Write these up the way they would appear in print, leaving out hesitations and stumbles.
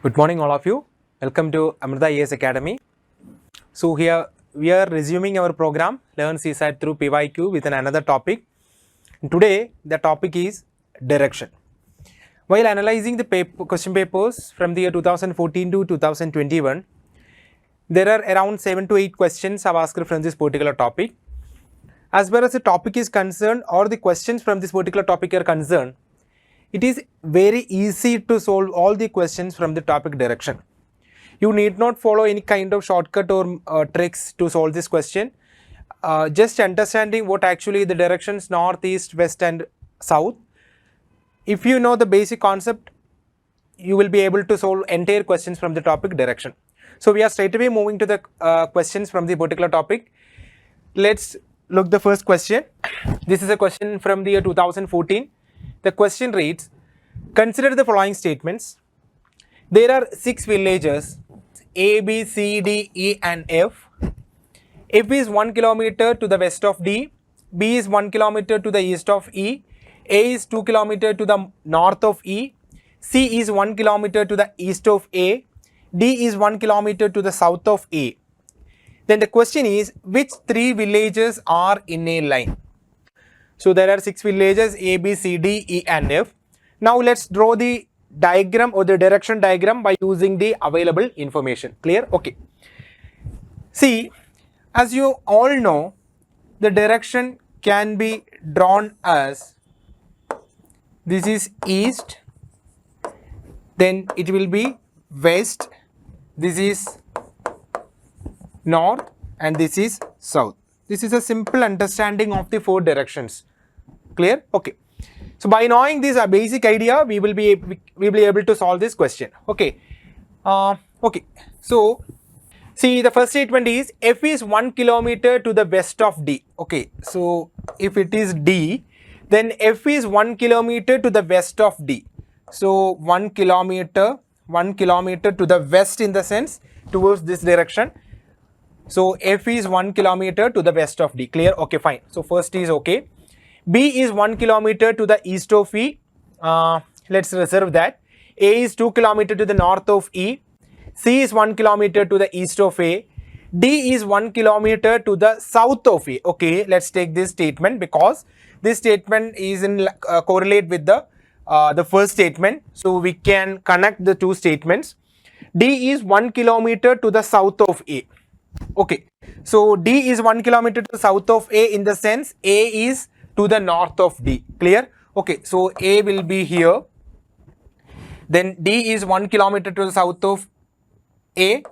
Good morning all of you. Welcome to Amrita ES Academy. So here we are resuming our program Learn CSAT through PYQ with another topic. Today the topic is direction. While analyzing the question papers from the year 2014 to 2021, there are around 7 to 8 questions I've asked from this particular topic. As far as the topic is concerned or the questions from this particular topic are concerned, it is very easy to solve all the questions from the topic direction. You need not follow any kind of shortcut or tricks to solve this question. Just understanding what actually the directions north, east, west and south. If you know the basic concept, you will be able to solve entire questions from the topic direction. So we are straight away moving to the questions from the particular topic. Let's look the first question. This is a question from the year 2014. The question reads, consider the following statements. There are 6 villages A, B, C, D, E and F. F is 1 kilometer to the west of D. B is 1 kilometer to the east of E. A is 2 kilometer to the north of E. C is 1 kilometer to the east of A. D is 1 kilometer to the south of A. Then the question is, which 3 villages are in a line? So there are 6 villages A, B, C, D, E and F. Now let's draw the diagram or the direction diagram by using the available information. Clear? Okay. See, as you all know, the direction can be drawn as this is east, then it will be west, this is north and this is south. This is a simple understanding of the 4 directions. Clear? Okay. So by knowing this basic idea, we will be able to solve this question. Okay. Okay. So see, the first statement is F is 1 kilometer to the west of D. Okay. So if it is D, then F is 1 kilometer to the west of D. So 1 kilometer to the west in the sense towards this direction. So F is 1 kilometer to the west of D. Clear? Okay, fine. So first is okay. B is 1 kilometer to the east of E. Let's reserve that. A is 2 kilometer to the north of E. C is 1 kilometer to the east of A. D is 1 kilometer to the south of A. Okay, let's take this statement because this statement is in correlate with the first statement. So we can connect the 2 statements. D is 1 kilometer to the south of A. Okay, so D is 1 kilometer to the south of A in the sense A is to the north of D. Clear? Okay, so A will be here. Then D is 1 kilometer to the south of A.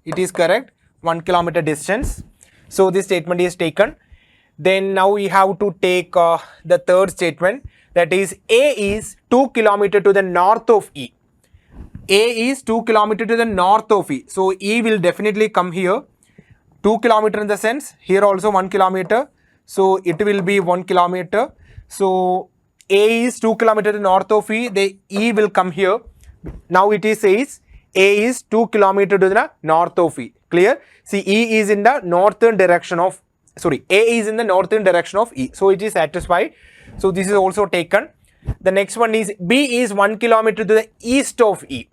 It is correct. 1 kilometer distance. So this statement is taken. Then now we have to take the third statement, that is A is 2 kilometer to the north of E. A is 2 kilometer to the north of E. So E will definitely come here. 2 kilometer in the sense here also 1 kilometer. So it will be 1 kilometer. So A is 2 kilometer to the north of E. The E will come here. Now it is says A is 2 kilometer to the north of E. Clear? See, E is in the northern direction of, sorry, A is in the northern direction of E. So it is satisfied. So this is also taken. The next one is B is 1 kilometer to the east of E.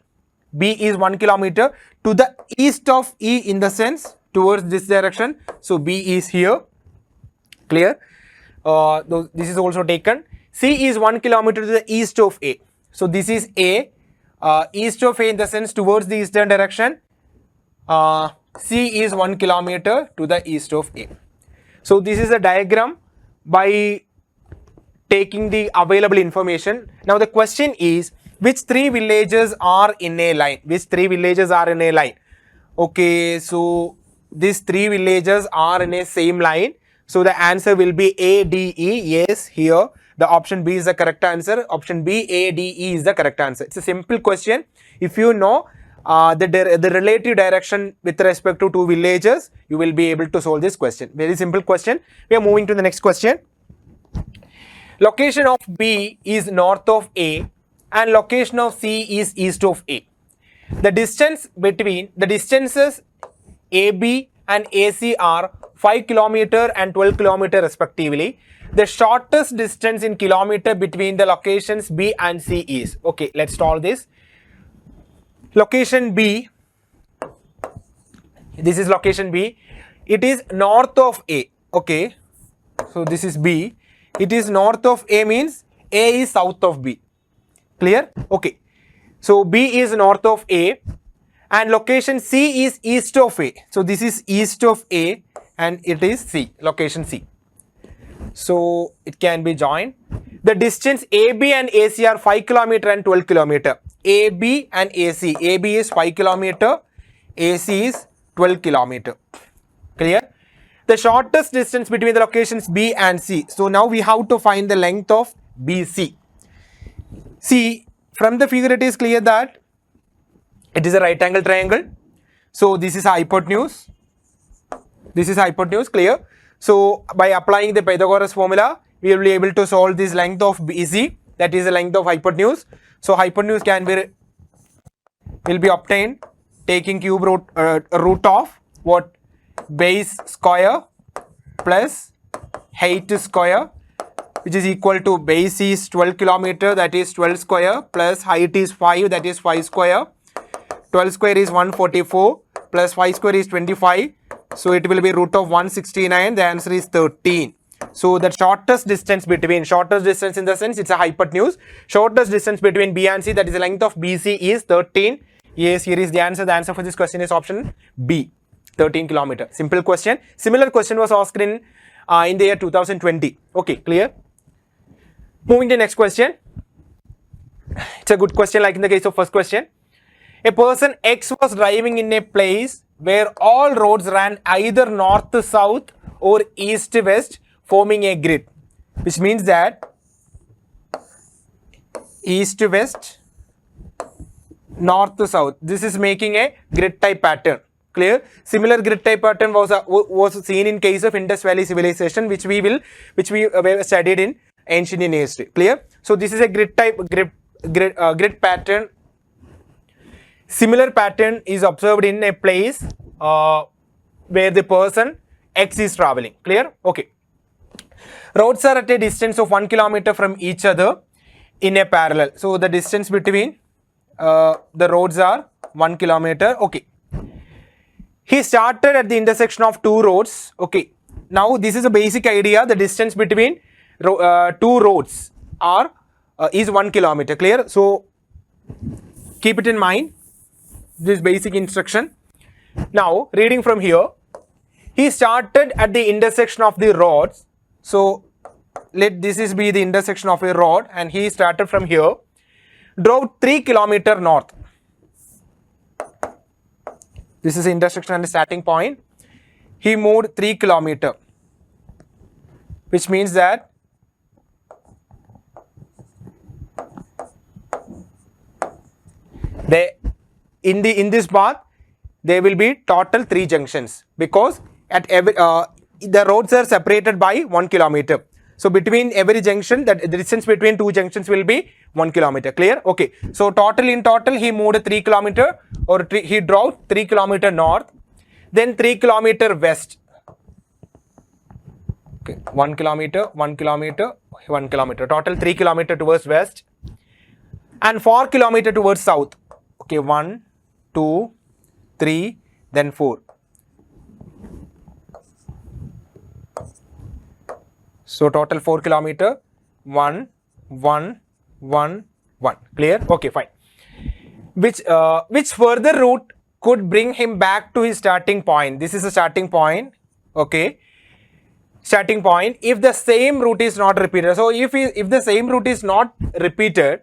B is 1 kilometer to the east of E in the sense towards this direction. So B is here. Clear? This is also taken. C is 1 kilometer to the east of A. So this is A. East of A in the sense towards the eastern direction. C is 1 kilometer to the east of A. So this is a diagram by taking the available information. Now the question is, which 3 villages are in a line? Which 3 villages are in a line? Okay, so these 3 villages are in a same line. So the answer will be A, D, E. Yes, here the option B is the correct answer. Option B, A, D, E is the correct answer. It's a simple question. If you know the relative direction with respect to 2 villages, you will be able to solve this question. Very simple question. We are moving to the next question. Location of B is north of A and location of C is east of A. The distance between the distances AB and AC are 5 km and 12 km respectively. The shortest distance in kilometer between the locations B and C is. Okay, let's solve this. Location B, this is location B, it is north of A, okay. So this is B, it is north of A means A is south of B, clear? Okay. So B is north of A and location C is east of A. So this is east of A and it is C, location C. So it can be joined. The distance AB and AC are 5 km and 12 km. AB and AC, AB is 5 km, AC is 12 km. Clear? The shortest distance between the locations B and C. So now we have to find the length of BC. See, from the figure it is clear that it is a right angle triangle. So this is hypotenuse. This is hypotenuse, clear? So by applying the Pythagoras formula, we will be able to solve this length of BC, that is the length of hypotenuse. So hypotenuse will be obtained taking cube root of what? Base square plus height square, which is equal to base is 12 km, that is 12 square, plus height is 5, that is 5 square. 12 square is 144 plus 5 square is 25. So it will be root of 169. The answer is 13. So the shortest distance between, shortest distance in the sense it's a hypotenuse, shortest distance between B and C, that is the length of BC is 13. Yes, here is the answer. The answer for this question is option B, 13 km. Simple question. Similar question was asked in the year 2020. Okay, clear? Moving to next question. It's a good question like in the case of first question. A person X was driving in a place where all roads ran either north to south or east to west, forming a grid, which means that east to west, north to south, this is making a grid type pattern. Clear? Similar grid type pattern was seen in case of Indus Valley civilization, which we studied in ancient Indian history. Clear? So this is a grid type grid pattern. Similar pattern is observed in a place where the person X is traveling. Clear? Okay. Roads are at a distance of 1 km from each other in a parallel. So the distance between the roads are 1 km. Okay. He started at the intersection of two roads. Okay. Now this is a basic idea. The distance between two roads is 1 km. Clear? So keep it in mind, this basic instruction. Now reading from here, he started at the intersection of the roads. So let this be the intersection of a road and he started from here, drove 3 km north. This is the intersection and the starting point. He moved 3 km, which means that in this path there will be total 3 junctions, because at every the roads are separated by 1 km. So between every junction, the distance between two junctions will be 1 km. Clear? Okay. So in total he moved 3 km, or he drove 3 km north, then 3 km west. Okay, 1 km, 1 km, 1 km. Total 3 km towards west and 4 km towards south. Okay, 1, 2, 3, then 4. So total 4 km, 1, 1, 1, 1. Clear? Okay, fine. Which further route could bring him back to his starting point? This is a starting point. Okay. Starting point. If the same route is not repeated. So if the same route is not repeated,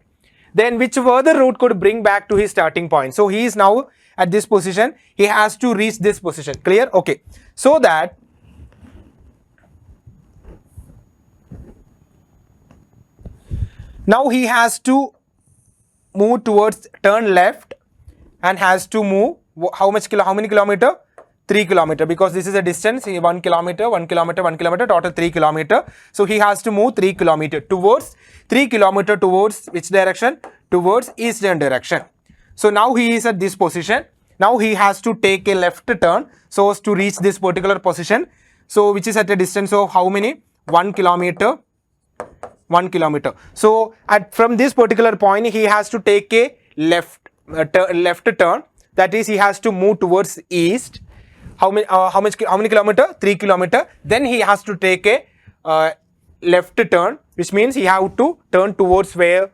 then which further route could bring back to his starting point? So he is now at this position. He has to reach this position. Clear? Okay. So that now he has to move towards, turn left, and has to move how many kilometer? 3 km, because this is a distance 1 km, 1 km, 1 km, total 3 km. So he has to move 3 km towards which direction? Towards eastern direction. So now he is at this position. Now he has to take a left turn so as to reach this particular position. So which is at a distance of how many? 1 km. 1 km. So from this particular point he has to take a left. left turn, that is he has to move towards east. How many kilometer? 3 kilometer. Then he has to take a left turn, which means he have to turn towards where?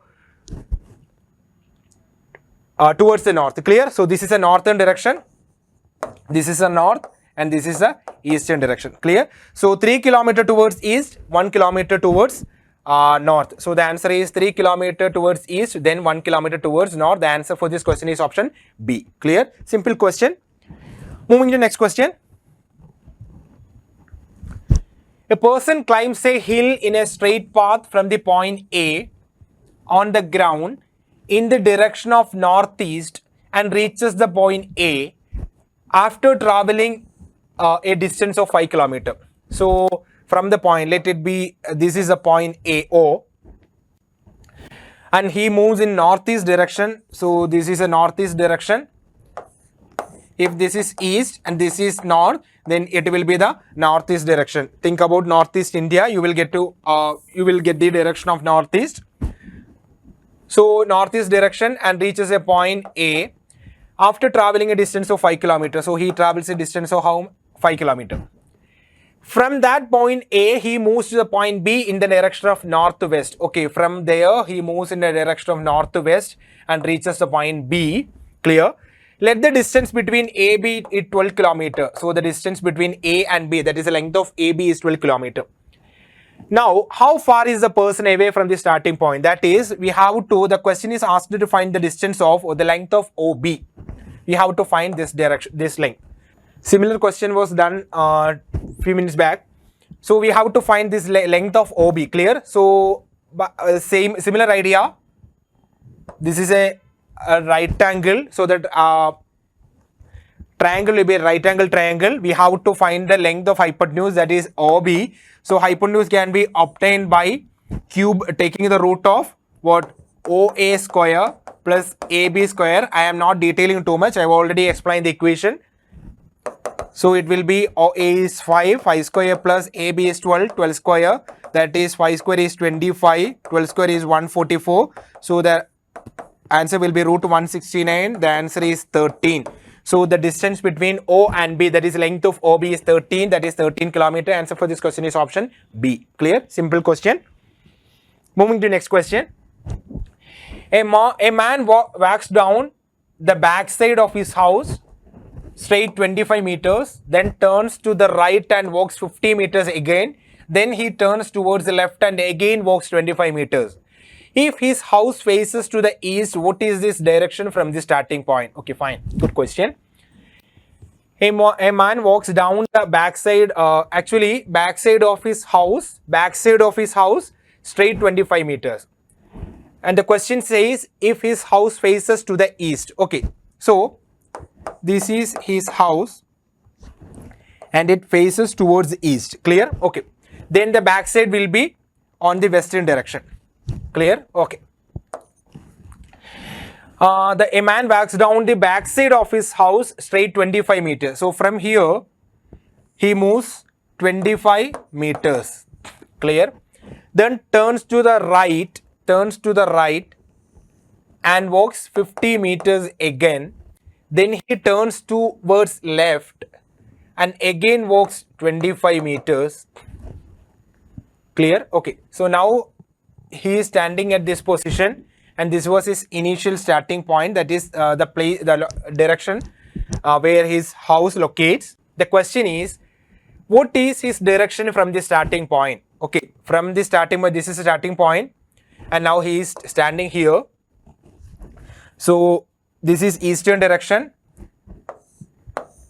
Towards the north. Clear? So this is a northern direction, this is a north, and this is a eastern direction. Clear? So 3 kilometer towards east, 1 kilometer towards north. So the answer is 3 kilometer towards east, then 1 kilometer towards north. The answer for this question is option B. Clear? Simple question. Moving to next question. A person climbs a hill in a straight path from the point A on the ground in the direction of northeast and reaches the point A after traveling a distance of 5 kilometer. So from the point, let it be, this is a point AO, and he moves in northeast direction. So this is a northeast direction. If this is east and this is north, then it will be the northeast direction. Think about northeast India, you will get the direction of northeast. So northeast direction and reaches a point A after traveling a distance of 5 kilometers. So he travels a distance of how? 5 kilometers. From that point A, he moves to the point B in the direction of northwest. Okay, from there he moves in the direction of northwest and reaches the point B. Clear? Let the distance between A, B is 12 kilometers. So the distance between A and B, that is the length of AB, is 12 kilometers. Now, how far is the person away from the starting point? That is, we have to, the question is asked to find the distance of or the length of OB. We have to find this direction, this length. Similar question was done few minutes back. So we have to find this length of OB. Clear? So similar idea. This is a right angle, so that triangle will be a right angle triangle. We have to find the length of hypotenuse, that is OB. So hypotenuse can be obtained by taking the root of what? OA square plus AB square. I am not detailing too much, I have already explained the equation. So it will be OA is 5 square plus AB is 12 square, that is 5 square is 25, 12 square is 144. So the answer will be root 169. The answer is 13. So the distance between O and B, that is length of OB, is 13. That is 13 kilometer. Answer for this question is option B. Clear? Simple question. Moving to next question. A man walks down the backside of his house straight 25 meters, then turns to the right and walks 50 meters again. Then he turns towards the left and again walks 25 meters. If his house faces to the east, what is this direction from the starting point? Okay, fine. Good question. A man walks down the backside of his house, straight 25 meters. And the question says, if his house faces to the east. Okay, so this is his house and it faces towards the east. Clear? Okay. Then the backside will be on the western direction. Clear? Okay. A man walks down the backside of his house straight 25 meters. So from here, he moves 25 meters. Clear? Then turns to the right and walks 50 meters again. Then he turns towards left and again walks 25 meters. Clear? Okay. So now he is standing at this position and this was his initial starting point, that is the direction where his house locates. The question is, what is his direction from the starting point? Okay, from the starting point, this is the starting point and now he is standing here. So this is eastern direction,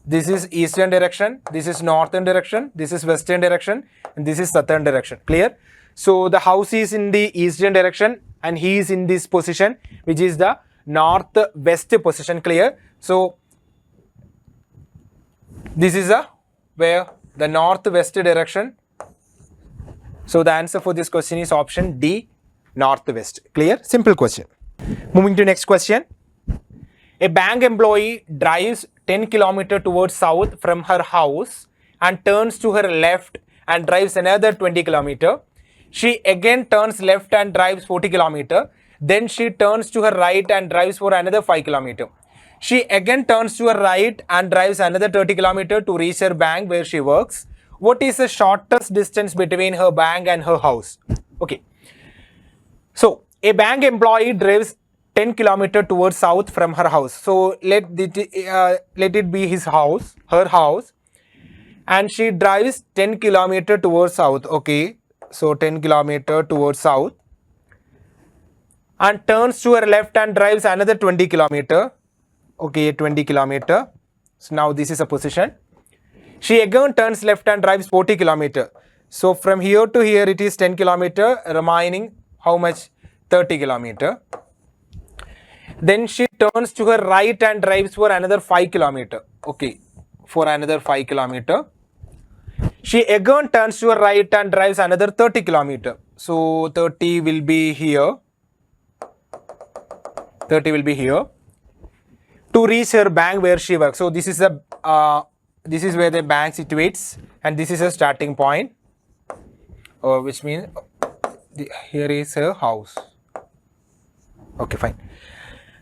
this is eastern direction, this is northern direction, this is western direction, and this is southern direction. Clear? So the house is in the eastern direction and he is in this position, which is the northwest position. Clear? So this is the northwest direction. So the answer for this question is option D, northwest. Clear? Simple question. Moving to next question. A bank employee drives 10 kilometers towards south from her house and turns to her left and drives another 20 kilometers. She again turns left and drives 40 kilometers. Then she turns to her right and drives for another 5 km. She again turns to her right and drives another 30 km to reach her bank where she works. What is the shortest distance between her bank and her house? Okay. So a bank employee drives 10 km towards south from her house. So let it be his house, her house, and she drives 10 km towards south. Okay, so 10 km towards south, and turns to her left and drives another 20 km. Okay, 20 km. So now this is a position. She again turns left and drives 40 km. So from here to here it is 10 km, remaining how much? 30 km. Then she turns to her right and drives for another 5 km. Okay, for another 5 km. She again turns to her right and drives another 30 km. So 30 will be here. 30 will be here to reach her bank where she works. So this is where the bank situates, and this is a starting point, which means here is her house. Okay, fine.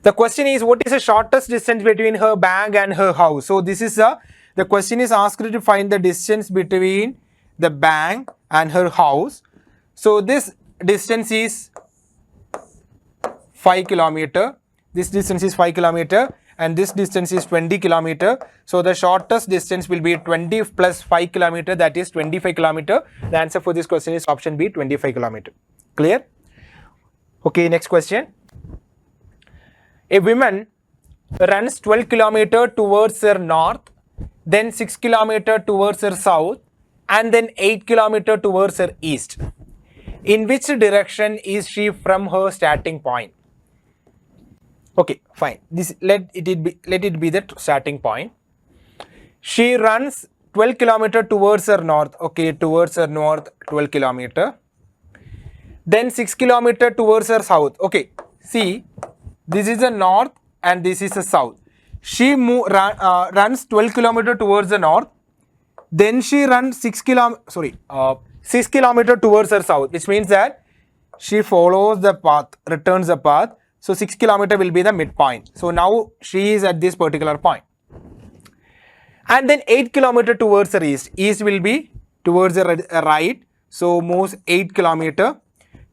The question is, what is the shortest distance between her bank and her house? So this is the question is asked to find the distance between the bank and her house. So this distance is 5 km. This distance is 5 km and this distance is 20 km. So the shortest distance will be 20 plus 5 km, that is 25 km. The answer for this question is option B, 25 km. Clear? Okay, next question. A woman runs 12 km towards her north, then 6 km towards her south, and then 8 km towards her east. In which direction is she from her starting point? Okay, fine. Let it be the starting point. She runs 12 km towards her north. Okay, towards her north, 12 km. Then 6 km towards her south. Okay, see, this is the north and this is the south. She runs 12 km towards the north. Then she runs 6 km towards her south, which means that she follows the path, returns the path. So 6 km will be the midpoint. So now she is at this particular point. And then 8 km towards her east. East will be towards the right. So moves 8 km.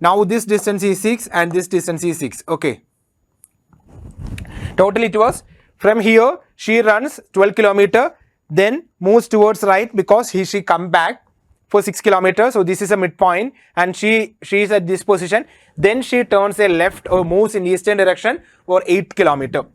Now this distance is 6 and this distance is 6. Okay. Total it was, from here she runs 12 km, then moves towards right because she come back for 6 km. So this is a midpoint and she is at this position. Then she turns a left or moves in eastern direction for 8 km.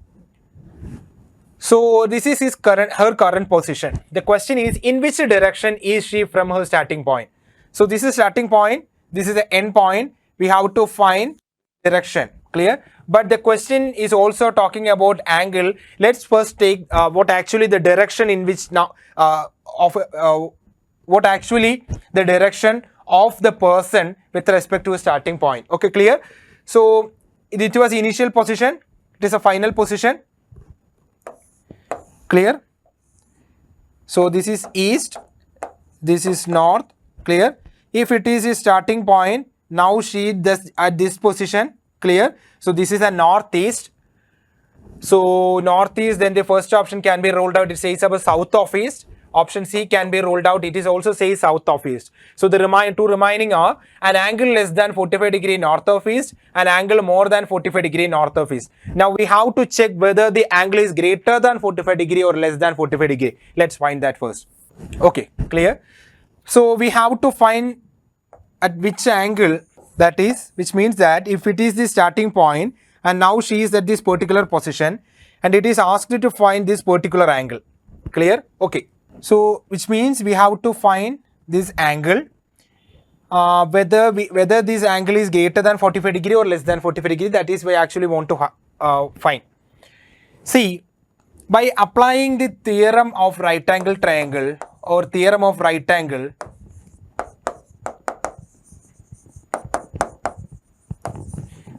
So this is her current position. The question is, in which direction is she from her starting point? So this is starting point, this is the end point. We have to find direction. Clear? But the question is also talking about angle. Let's first take what actually the direction in which now what actually the direction of the person with respect to a starting point. Okay, clear? So it was initial position, it is a final position. Clear? So this is east, this is north. Clear? If it is a starting point, now she is at this position. Clear? So this is a northeast. So northeast, then the first option can be rolled out. It says about south of east. Option C can be rolled out. It is also says south of east. So the two remaining are an angle less than 45 degree north of east, an angle more than 45 degree north of east. Now we have to check whether the angle is greater than 45 degree or less than 45 degree. Let's find that first. Okay, clear? So we have to find at which angle that is, which means that if it is the starting point and now she is at this particular position and it is asked to find this particular angle. Clear? Okay. So which means we have to find this angle, whether this angle is greater than 45 degree or less than 45 degree. That is we actually want to find. See, by applying the theorem of right angle triangle or theorem of right angle,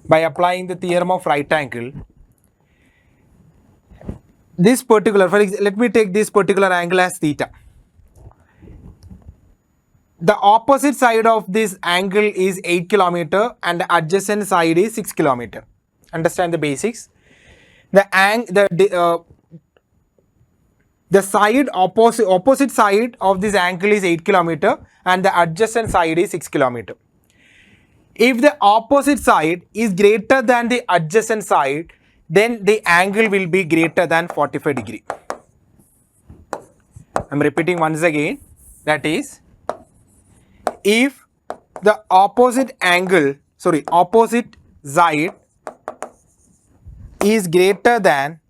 by applying the theorem of right angle, this particular, let me take this particular angle as theta. the opposite side of this angle is 8 kilometer and the adjacent side is 6 kilometer. Understand the basics. The side opposite side of this angle is 8 kilometer and the adjacent side is 6 kilometer. If the opposite side is greater than the adjacent side, then the angle will be greater than 45 degree. I'm repeating once again, that is, if the opposite side is greater than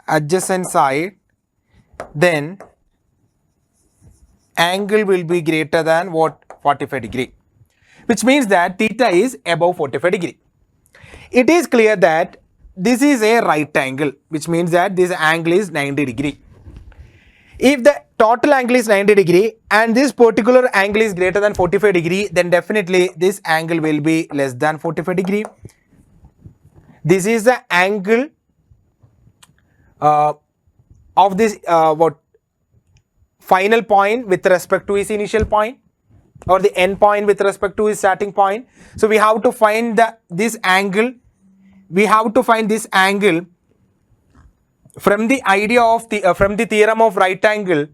adjacent side, then angle will be greater than what? 45 degree, which means that theta is above 45 degree. It is clear that this is a right angle, which means that this angle is 90 degree. If the total angle is 90 degree and this particular angle is greater than 45 degree, then definitely this angle will be less than 45 degree. This is the angle of this final point with respect to its initial point, or the end point with respect to its starting point. So we have to find this angle. We have to find this angle from the idea of from the theorem of right angle.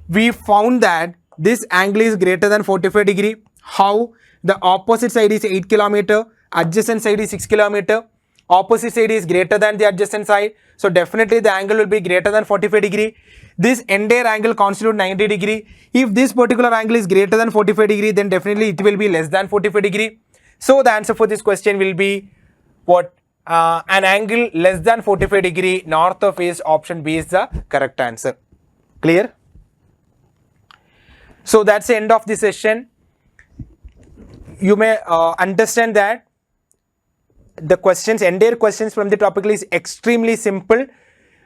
We found that this angle is greater than 45 degree. How? The opposite side is 8 kilometer, adjacent side is 6 kilometer. Opposite side is greater than the adjacent side, so definitely the angle will be greater than 45 degree. This entire angle constitutes 90 degree. If this particular angle is greater than 45 degree, then definitely it will be less than 45 degree. So the answer for this question will be what? An angle less than 45 degree north of east. Option B is the correct answer. Clear? So that's the end of the session. You may understand that the questions, entire questions from the topic is extremely simple.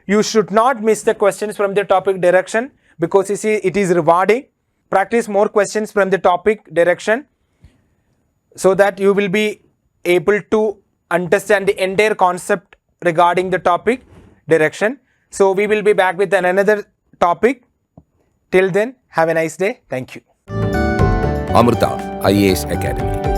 You should not miss the questions from the topic direction, because you see it is rewarding. Practice more questions from the topic direction so that you will be able to understand the entire concept regarding the topic direction. So we will be back with another topic. Till then, have a nice day. Thank you. Amrita IAS Academy.